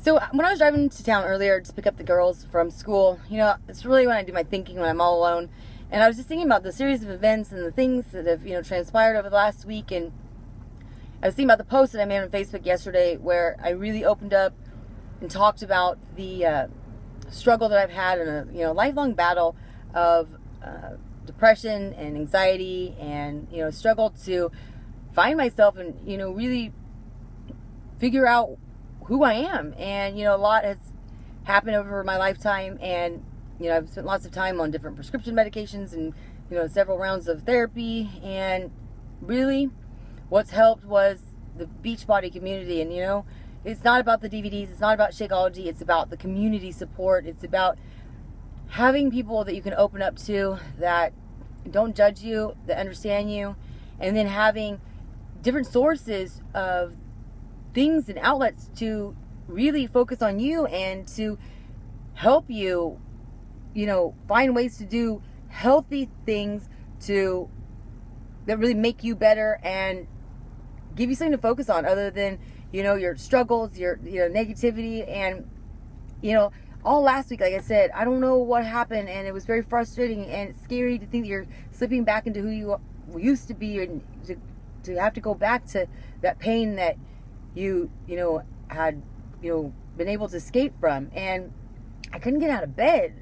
So when I was driving to town earlier to pick up the girls from school, it's really when I do my thinking when I'm all alone. And I was just thinking about the series of events and the things that have, transpired over the last week. And I was thinking about the post that I made on Facebook yesterday where I really opened up and talked about the struggle that I've had in a, lifelong battle of depression and anxiety and, struggle to find myself and, really figure out who I am. And, a lot has happened over my lifetime, and, I've spent lots of time on different prescription medications and, several rounds of therapy. And really what's helped was the Beachbody community. And, it's not about the DVDs. It's not about Shakeology. It's about the community support. It's about having people that you can open up to that don't judge you, that understand you, and then having different sources of things and outlets to really focus on you and to help you, find ways to do healthy things that really make you better and give you something to focus on other than, your struggles, your negativity. And, all last week, like I said, I don't know what happened, and it was very frustrating and it's scary to think that you're slipping back into who you used to be, and to have to go back to that pain that you had been able to escape from. And I couldn't get out of bed.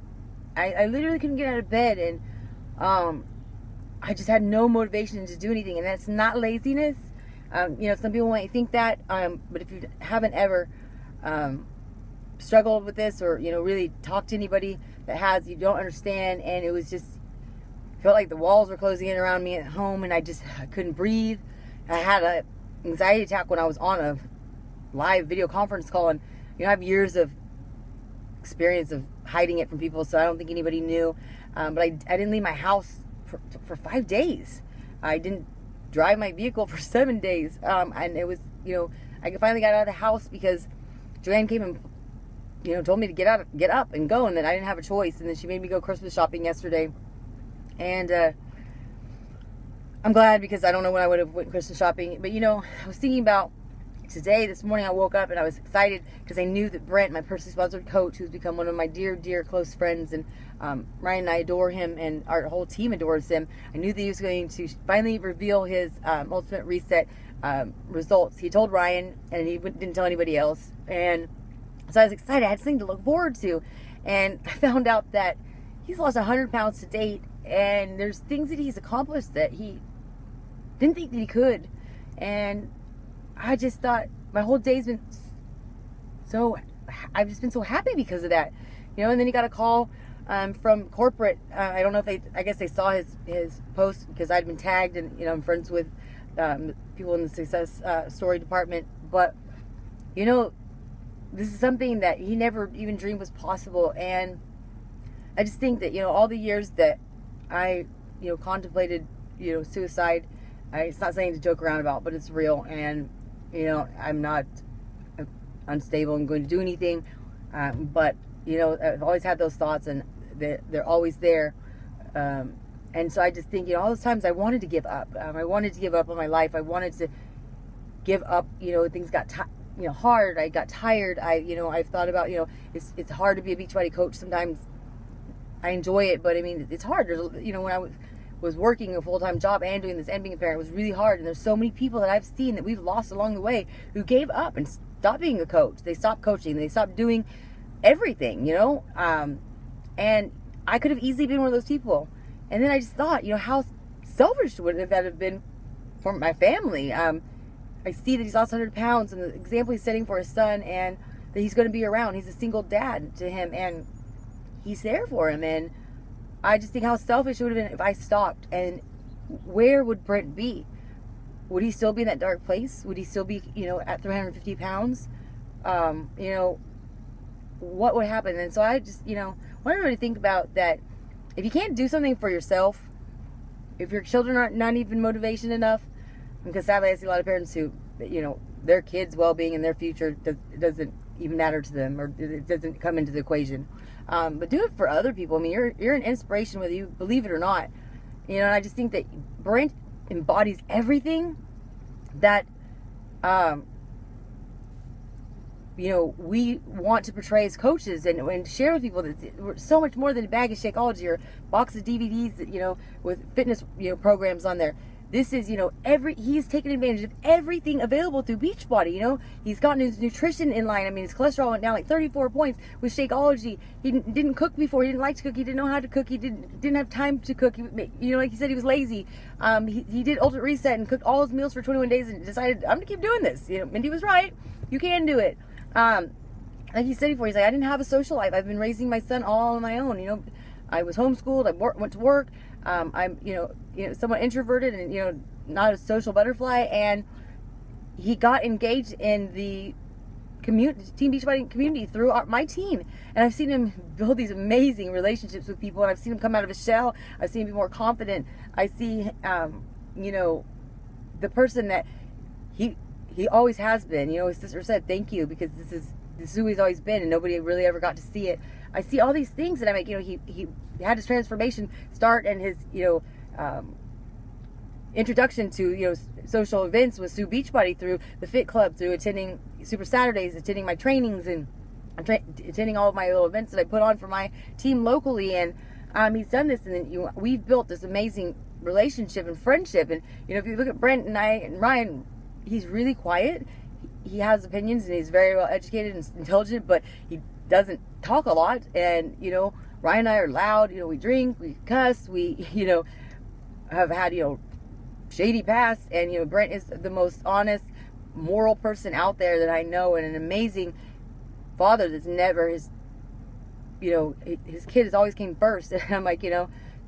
I literally couldn't get out of bed, and I just had no motivation to do anything. And that's not laziness. Some people might think that, but if you haven't ever struggled with this or really talked to anybody that has, you don't understand. And it was just felt like the walls were closing in around me at home, and I couldn't breathe. I had an anxiety attack when I was on a live video conference call, and I have years of experience of hiding it from people, so I don't think anybody knew. But I didn't leave my house for 5 days. I didn't drive my vehicle for 7 days, and it was I finally got out of the house because Joanne came and told me to get up and go, and then I didn't have a choice. And then she made me go Christmas shopping yesterday, and I'm glad, because I don't know when I would have went Christmas shopping. But I was thinking about today. This morning I woke up and I was excited because I knew that Brent, my personally sponsored coach, who's become one of my dear close friends, and Ryan and I adore him, and our whole team adores him. I knew that he was going to finally reveal his Ultimate Reset results. He told Ryan, and he didn't tell anybody else. And so I was excited. I had something to look forward to. And I found out that he's lost 100 pounds to date, and there's things that he's accomplished that he didn't think that he could. And I just thought my whole day's been I've just been so happy because of that. And then he got a call from corporate. I don't know if I guess they saw his post because I'd been tagged, and I'm friends with people in the success story department. But this is something that he never even dreamed was possible. And I just think that all the years that I contemplated suicide, it's not something to joke around about, but it's real. And I'm not unstable and going to do anything, but I've always had those thoughts, and they're always there. And so I just think all those times I wanted to give up. I wanted to give up on my life. I wanted to give up. Things got hard. I got tired. I've thought about it's hard to be a Beachbody coach. Sometimes I enjoy it, but I mean it's hard. When I was working a full-time job and doing this and being a parent, it was really hard. And there's so many people that I've seen that we've lost along the way who gave up and stopped being a coach. They stopped coaching. They stopped doing everything, and I could have easily been one of those people. And then I just thought, how selfish would that have been for my family. I see that he's lost 100 pounds, and the example he's setting for his son, and that he's going to be around. He's a single dad to him, and he's there for him. And I just think how selfish it would have been if I stopped. And where would Brent be? Would he still be in that dark place? Would he still be, at 350 pounds? What would happen? And so I just, want everybody to think about that. If you can't do something for yourself, if your children aren't not even motivation enough, because sadly I see a lot of parents who, their kids' well-being and their future doesn't even matter to them, or it doesn't come into the equation. But do it for other people. I mean, you're an inspiration whether you believe it or not. And I just think that Brent embodies everything that we want to portray as coaches and share with people that we're so much more than a bag of Shakeology or box of DVDs that, with fitness, programs on there. This is, he's taken advantage of everything available through Beachbody. He's gotten his nutrition in line. I mean, his cholesterol went down like 34 points with Shakeology. He didn't cook before. He didn't like to cook. He didn't know how to cook. He didn't have time to cook. Like he said, he was lazy. He did Ultimate Reset and cooked all his meals for 21 days and decided, I'm gonna keep doing this. Mindy was right. You can do it. Like he said before, he's like, I didn't have a social life. I've been raising my son all on my own. I was homeschooled. I went to work. I'm, somewhat introverted and, not a social butterfly. And he got engaged in the Team Beachbody community through my team. And I've seen him build these amazing relationships with people. And I've seen him come out of his shell. I've seen him be more confident. I see, the person that he always has been. His sister said, thank you, because this is who he's always been, and nobody really ever got to see it. I see all these things, and I'm like, he had his transformation start, and his, introduction to, social events with Sue Beachbody through the Fit Club, through attending Super Saturdays, attending my trainings, and attending all of my little events that I put on for my team locally. And he's done this, and then we've built this amazing relationship and friendship. And if you look at Brent and I and Ryan, he's really quiet. He has opinions, and he's very well educated and intelligent, but he doesn't talk a lot. And Ryan and I are loud. We drink, we cuss, we have had shady past. And Brent is the most honest, moral person out there that I know, and an amazing father that's never his kid has always came first. And I'm like,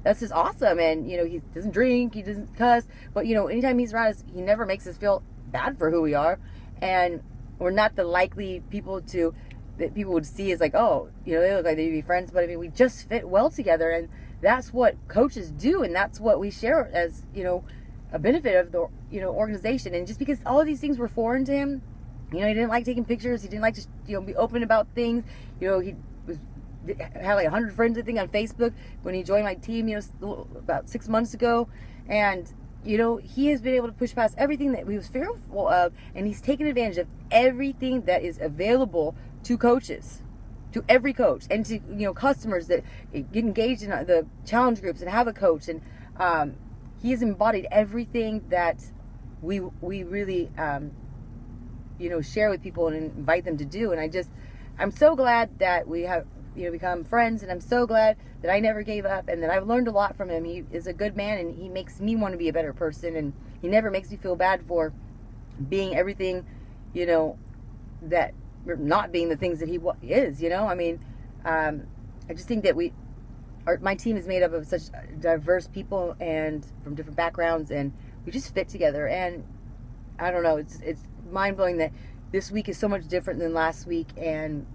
that's just awesome. And he doesn't drink, he doesn't cuss, but anytime he's around us, he never makes us feel bad for who we are. And we're not the likely people that people would see as like, oh, they look like they'd be friends, but I mean, we just fit well together. And that's what coaches do, and that's what we share as a benefit of the organization. And just because all of these things were foreign to him, he didn't like taking pictures, he didn't like to be open about things. He had like 100 friends, I think, on Facebook when he joined my team about 6 months ago. And he has been able to push past everything that he was fearful of, and he's taken advantage of everything that is available to coaches, to every coach, and to customers that get engaged in the challenge groups and have a coach. And he has embodied everything that we really share with people and invite them to do. And I'm so glad that we have become friends, and I'm so glad that I never gave up, and that I've learned a lot from him. He is a good man, and he makes me want to be a better person, and he never makes me feel bad for being everything, that not being the things that he is. I mean, I just think that my team is made up of such diverse people and from different backgrounds, and we just fit together. And I don't know, it's mind-blowing that this week is so much different than last week. And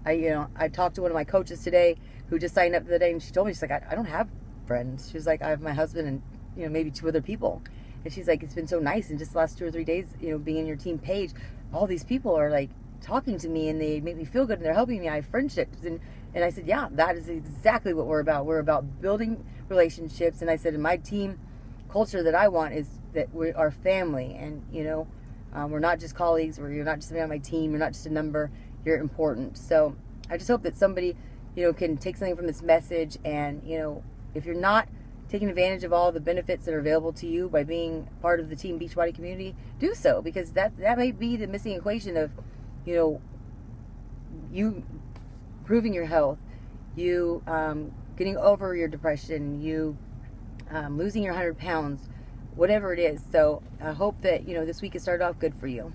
I talked to one of my coaches today who just signed up today, and she told me, she's like, I don't have friends. She was like, I have my husband and maybe 2 other people. And she's like, it's been so nice in just the last 2 or 3 days, being in your team page, all these people are like talking to me, and they make me feel good, and they're helping me. I have friendships. And I said, yeah, that is exactly what we're about. We're about building relationships. And I said, in my team culture that I want is that we are family, and we're not just colleagues, you're not just somebody on my team, you're not just a number, you're important. So I just hope that somebody can take something from this message. And if you're not taking advantage of all the benefits that are available to you by being part of the Team Beachbody community, do so, because that may be the missing equation of you improving your health, you getting over your depression, you losing your 100 pounds, whatever it is. So I hope that this week has started off good for you.